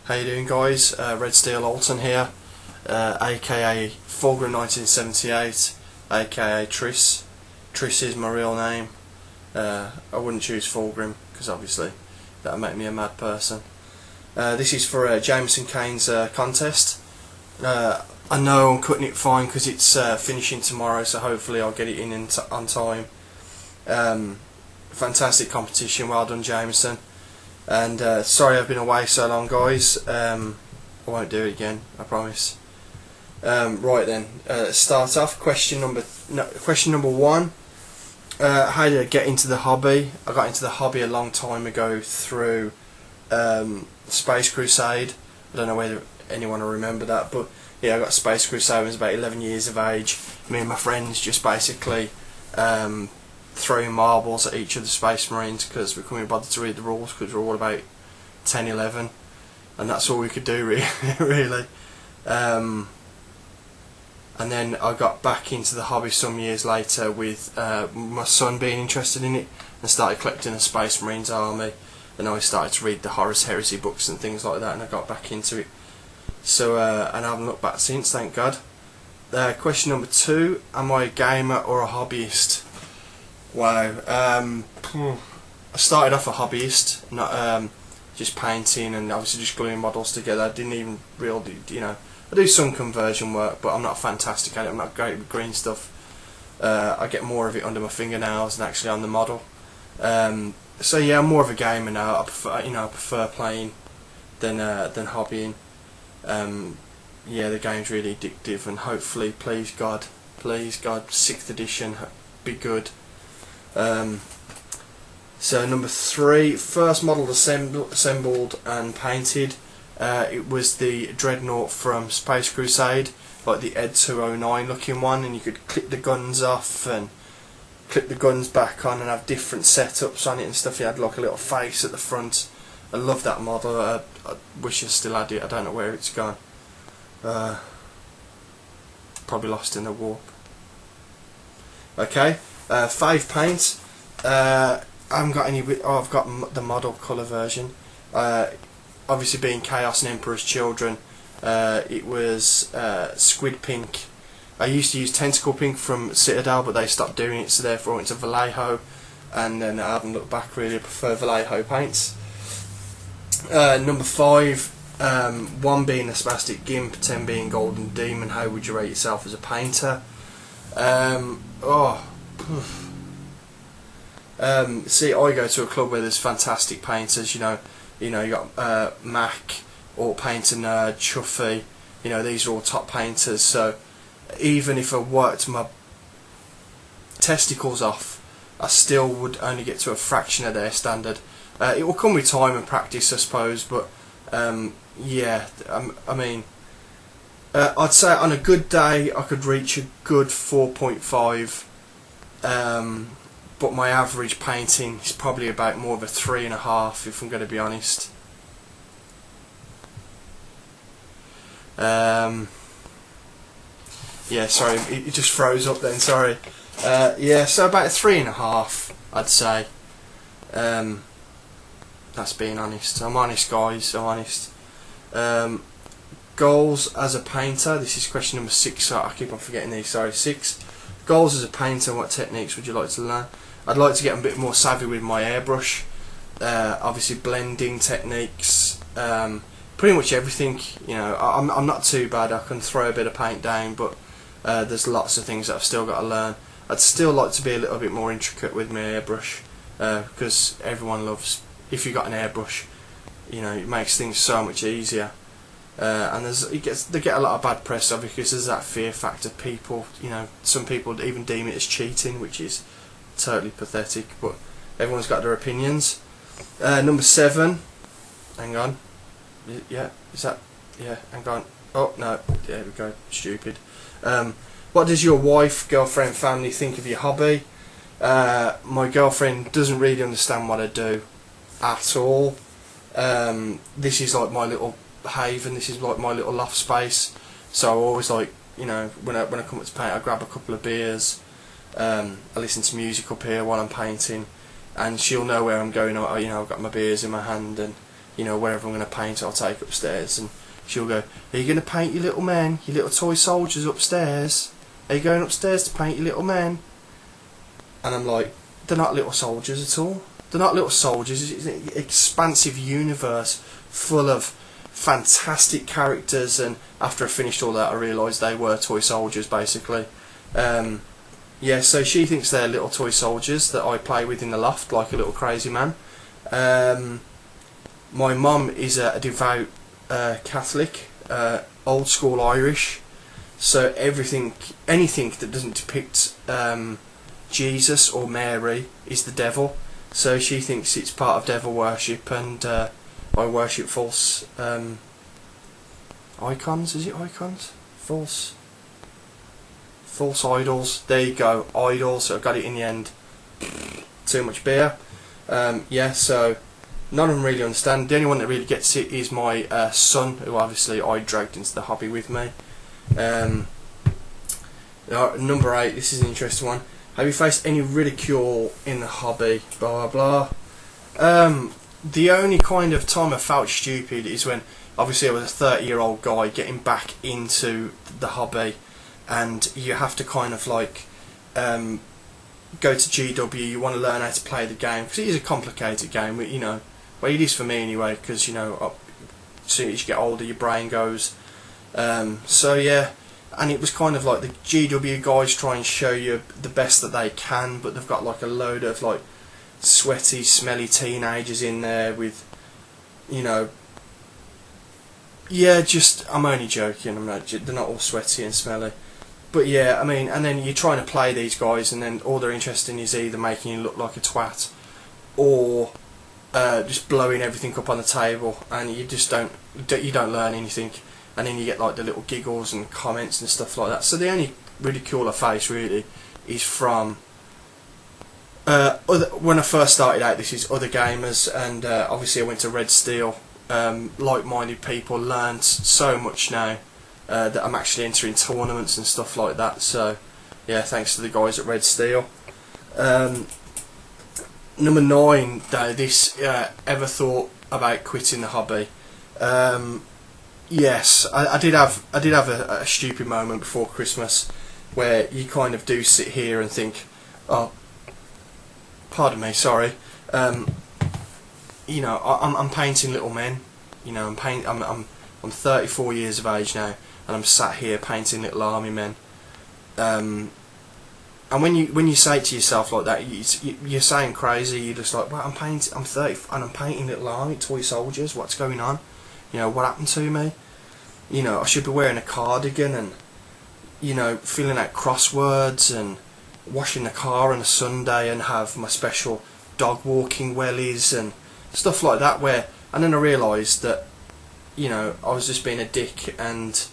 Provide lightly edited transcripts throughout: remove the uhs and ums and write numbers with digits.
How you doing, guys? Red Steel Olton here, aka Fulgrim 1978, aka Triss. Triss is my real name. I wouldn't choose Fulgrim because obviously that would make me a mad person. This is for Jamesoncane's contest. I know I'm cutting it fine because it's finishing tomorrow, so hopefully I'll get it in on time. Fantastic competition, well done Jameson. And sorry I've been away so long, guys. I won't do it again, I promise. Right then, start off. Question number one. How did I get into the hobby? I got into the hobby a long time ago through Space Crusade. I don't know whether anyone will remember that, but yeah, I got Space Crusade when I was about 11 years of age. Me and my friends just basically throwing marbles at each of the Space Marines because we couldn't be bothered to read the rules because we were all about 10, 11, and that's all we could do really. And then I got back into the hobby some years later with my son being interested in it and started collecting a Space Marines army, and I started to read the Horus Heresy books and things like that, and I got back into it. So and I haven't looked back since, thank God. Question number two: am I a gamer or a hobbyist? Wow. I started off a hobbyist, not just painting and obviously just gluing models together. I didn't even really, I do some conversion work, but I'm not fantastic at it. I'm not great with green stuff. I get more of it under my fingernails than actually on the model. So yeah, I'm more of a gamer now. I prefer playing than hobbying. Yeah, the game's really addictive, and hopefully, please God, 6th edition, be good. So number three, first model assembled and painted. It was the Dreadnought from Space Crusade, like the Ed 209 looking one, and you could clip the guns off and clip the guns back on and have different setups on it and stuff. You had like a little face at the front. I love that model. I wish I still had it. I don't know where it's gone. Probably lost in the warp. Okay. 5 paint. I haven't got any. Oh, I've got the model colour version. Obviously, being Chaos and Emperor's Children, it was Squid Pink. I used to use Tentacle Pink from Citadel, but they stopped doing it, so therefore I went to Vallejo, and then I haven't looked back really. I prefer Vallejo paints. Number 5, 1 being a Spastic Gimp, 10 being Golden Demon. How would you rate yourself as a painter? See, I go to a club where there's fantastic painters. You got Mac, or Painter Nerd, Chuffy. These are all top painters. So even if I worked my testicles off, I still would only get to a fraction of their standard. It will come with time and practice, I suppose. But yeah, I mean, I'd say on a good day I could reach a good 4.5. But my average painting is probably about more of a 3.5, if I'm going to be honest. Yeah, sorry, it just froze up then, sorry. Yeah, so about a 3.5, I'd say. That's being honest. I'm honest, guys, I'm honest. Goals as a painter. This is question number 6, so I keep on forgetting these, sorry. 6. Goals as a painter, what techniques would you like to learn? I'd like to get a bit more savvy with my airbrush. Obviously blending techniques, pretty much everything. I'm not too bad. I can throw a bit of paint down, but there's lots of things that I've still got to learn. I'd still like to be a little bit more intricate with my airbrush, because everyone loves, if you've got an airbrush, it makes things so much easier. And they get a lot of bad press, obviously, because there's that fear factor. People, some people even deem it as cheating, which is totally pathetic, but everyone's got their opinions. Number 7, hang on, yeah, is that, yeah, hang on, oh no, there we go, stupid. What does your wife, girlfriend, family think of your hobby? My girlfriend doesn't really understand what I do at all. This is like my little haven, this is like my little loft space, so I always like, when I come up to paint, I grab a couple of beers, I listen to music up here while I'm painting, and she'll know where I'm going. I've got my beers in my hand, and you know, wherever I'm going to paint, I'll take upstairs, and she'll go, "Are you going to paint your little men, your little toy soldiers upstairs? Are you going upstairs to paint your little men?" And I'm like, they're not little soldiers at all. They're not little soldiers. It's an expansive universe full of fantastic characters, and after I finished all that, I realised they were toy soldiers, basically. Yeah, so she thinks they're little toy soldiers that I play with in the loft like a little crazy man. My mum is a devout Catholic, old school Irish, so anything that doesn't depict Jesus or Mary is the devil. So she thinks it's part of devil worship, and I worship false icons. Is it icons? False idols. There you go, idols. So I got it in the end. Too much beer. Yeah, so none of them really understand. The only one that really gets it is my son, who obviously I dragged into the hobby with me. Number 8. This is an interesting one. Have you faced any ridicule in the hobby? Blah blah blah. The only kind of time I felt stupid is when obviously I was a 30-year-old guy getting back into the hobby, and you have to kind of like go to GW. You want to learn how to play the game because it is a complicated game. You know, well, it is for me anyway, because you know, as soon as you get older, your brain goes. So yeah. And it was kind of like the GW guys try and show you the best that they can, but they've got like a load of like sweaty, smelly teenagers in there with, you know, yeah, just, I'm only joking, they're not all sweaty and smelly. But yeah, I mean, and then you're trying to play these guys, and then all they're interested in is either making you look like a twat, or just blowing everything up on the table, and you just don't learn anything. And then you get like the little giggles and comments and stuff like that. So the only ridicule I face really is from when I first started out. This is other gamers, and obviously I went to Red Steel. Like-minded people, learned so much now that I'm actually entering tournaments and stuff like that. So yeah, thanks to the guys at Red Steel. Number 9, though, this ever thought about quitting the hobby? Yes, I did have a stupid moment before Christmas where you kind of do sit here and think, oh, pardon me, sorry. You know, I'm painting little men. You know, I'm 34 years of age now, and I'm sat here painting little army men. And when you say it to yourself like that, you're saying crazy. You're just like, well, I'm 30 and I'm painting little army toy soldiers. What's going on? You know, what happened to me? You know, I should be wearing a cardigan and, you know, filling out crosswords and washing the car on a Sunday and have my special dog walking wellies and stuff like that. And then I realised that, you know, I was just being a dick, and,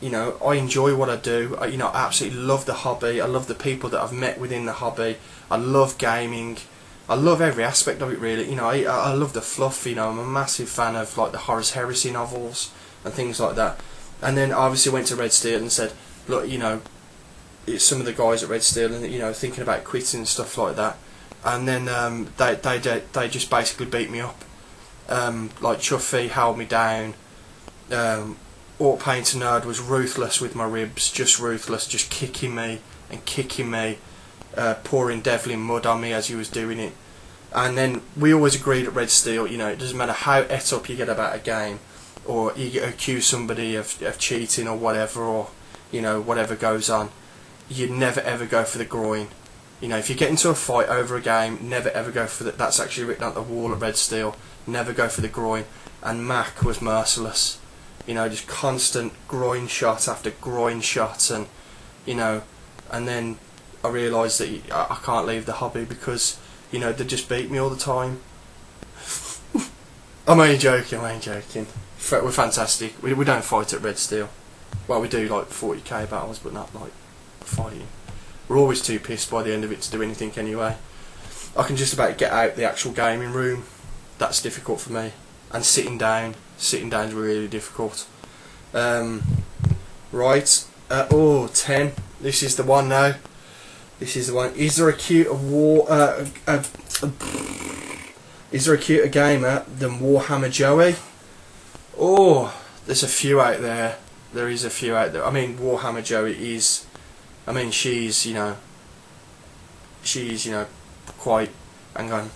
you know, I enjoy what I do. I absolutely love the hobby. I love the people that I've met within the hobby. I love gaming. I love every aspect of it, really. You know, I love the fluff. You know, I'm a massive fan of like the Horus Heresy novels and things like that. And then I obviously went to Red Steel and said, look, you know, it's some of the guys at Red Steel, and you know, thinking about quitting and stuff like that. And then they just basically beat me up. Like Chuffy held me down. Orc Painter Nerd was ruthless with my ribs, just ruthless, just kicking me and kicking me. Pouring Devlin mud on me as he was doing it. And then we always agreed at Red Steel, you know, it doesn't matter how et up you get about a game, or you get accuse somebody of cheating or whatever, or you know, whatever goes on, you never ever go for the groin. You know, if you get into a fight over a game, never ever go for the, that's actually written on the wall at Red Steel, never go for the groin. And Mac was merciless, you know, just constant groin shot after groin shot, and you know, and then I realised that I can't leave the hobby because, you know, they just beat me all the time. I'm only joking. We're fantastic. We don't fight at Red Steel. Well, we do like 40k battles, but not like fighting. We're always too pissed by the end of it to do anything anyway. I can just about get out the actual gaming room. That's difficult for me. And sitting down is really difficult. Right. 10. This is the one now. This is the one. Is there a cute Is there a cuter gamer than Warhammer Joey? Oh, there's a few out there. There is a few out there. I mean, Warhammer Joey is, I mean, she's, you know, quite, hang on.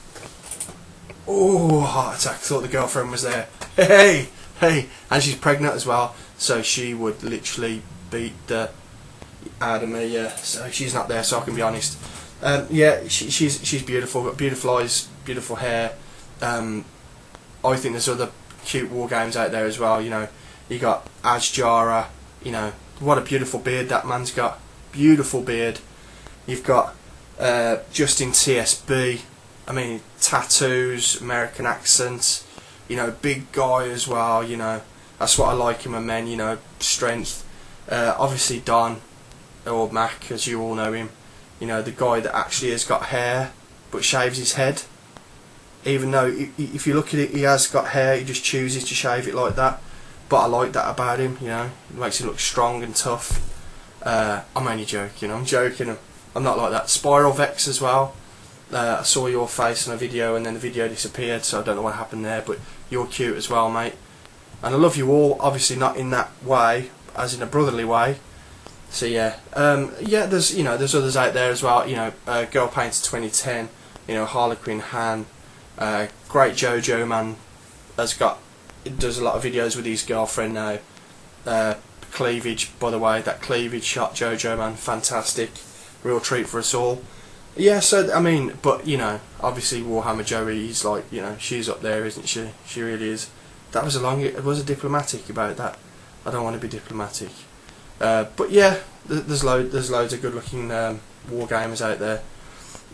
Oh, heart attack, thought the girlfriend was there. Hey, and she's pregnant as well, so she would literally beat the out of me, yeah, so she's not there, so I can be honest. Yeah, she's beautiful, got beautiful eyes, beautiful hair. I think there's other cute war games out there as well, you know. You got Asjara, you know, what a beautiful beard that man's got, beautiful beard. You've got Justin TSB, I mean, tattoos, American accent, you know, big guy as well, you know, that's what I like in my men, you know, strength. Obviously Don, or Mac, as you all know him, you know, the guy that actually has got hair but shaves his head. Even though if you look at it, he has got hair, he just chooses to shave it like that. But I like that about him, you know, it makes him look strong and tough. I'm only joking, I'm not like that. Spiral Vex as well. I saw your face on a video and then the video disappeared, so I don't know what happened there, but you're cute as well, mate. And I love you all, obviously not in that way, as in a brotherly way. So yeah, yeah, there's others out there as well, you know, Girl Painter 2010, you know, Harlequin Han, great Jojo man, does a lot of videos with his girlfriend now. Cleavage, by the way, that cleavage shot, Jojo man, fantastic, real treat for us all. Yeah, so I mean, but you know, obviously Warhammer Joey, he's like, you know, she's up there, isn't she? She really is. That was it was a diplomatic about that. I don't want to be diplomatic. But yeah, there's loads of good-looking war gamers out there.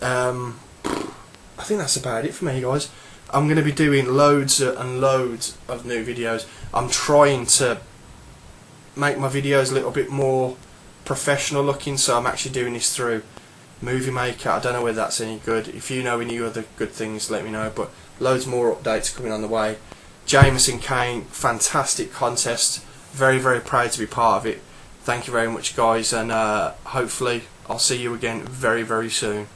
I think that's about it for me, guys. I'm going to be doing loads and loads of new videos. I'm trying to make my videos a little bit more professional looking, so I'm actually doing this through Movie Maker. I don't know whether that's any good. If you know any other good things, let me know. But loads more updates coming on the way. Jamesoncaine, fantastic contest. Very, very proud to be part of it. Thank you very much, guys, and hopefully I'll see you again very, very soon.